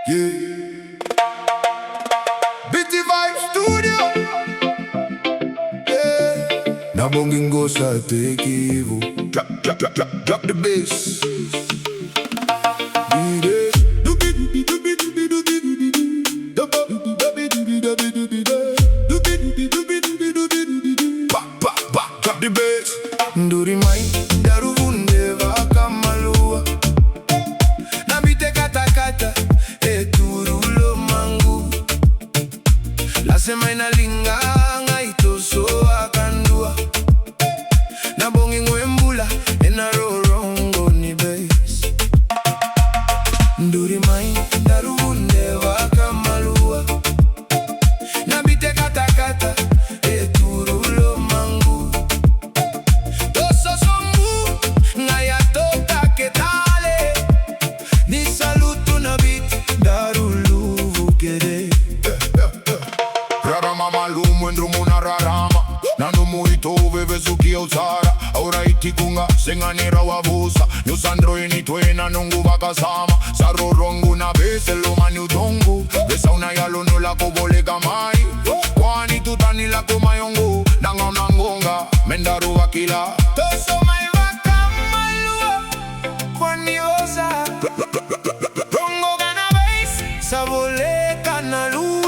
Yeah. Viti Vibe Studio. Yeah. Na Bogi ngosa take evil. Drop the bass. Drop the bass. Nduri mai daru vunde vaka malua. Na bite kata kata turulo mangu. La semaina linga ngaito so akandua. Na Bogi ngwembula ena rorongo ni bass. Nduri mai daru vunde vaka malua. Na bite kata kata turulo mangu. Toso sombu ngaya tota ketale. Ni salutu na bit darulu vukede. Rarama malum wendrumu na rarama. Nanu muito veve suki usara. Aura itikunga senganira wabusa. Nyusandro initwena nungu bakasama. Saro rongu na bese loma nyutongu. Besa una yalo nula kobole kamai. Kwani tutani la kumayongu. Nangam nangonga mendaru wakila. Toso mai vaka malua. Kwani osa rongo gana bass. Sabole kana lutu.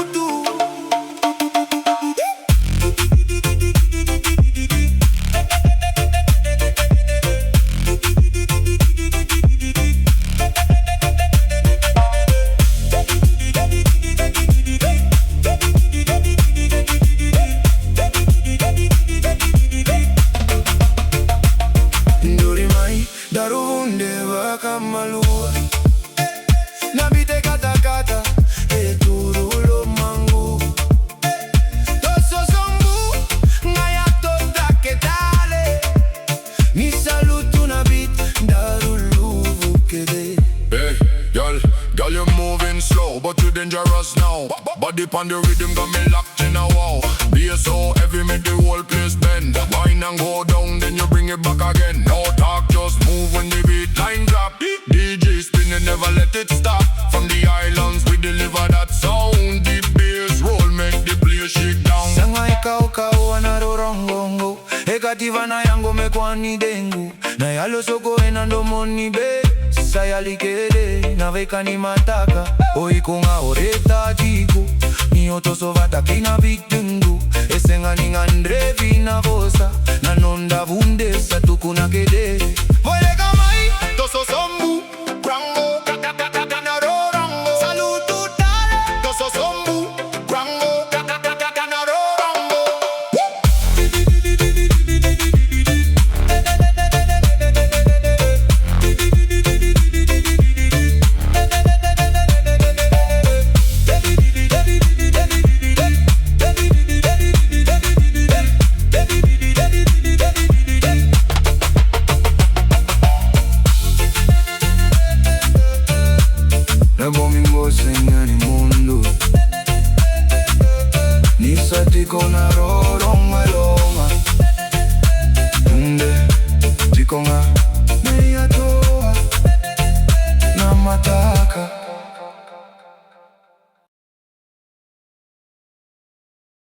Daru vunde vaka malua. Na bite kata kata turulo mangu. Toso sombu ngaya tota ketale. Ni salutu na bit darulu vukede. Hey, girl, you're moving slow, but you're dangerous now. Body pon the rhythm got me locked in a wow. Be so heavy, make the whole place bend. Wine and go down, then you bring it back again. No talk, just move when the beat line drop. DJ spinning, never let it stop. From the islands, we deliver that sound. The bass roll, make the place shake down. Sanga ikao kao anarorongongo. Ekativa na yango mekwani dengu. Na yalo soko enando moni be. Sayali kede na veka ni mataka. Oikunga oreta tiku. Ni otoso vata kina bitungu. Esenga ni ngandre vina vosa. Na nonda vunde sa tukuna kede. Voile kamai toso som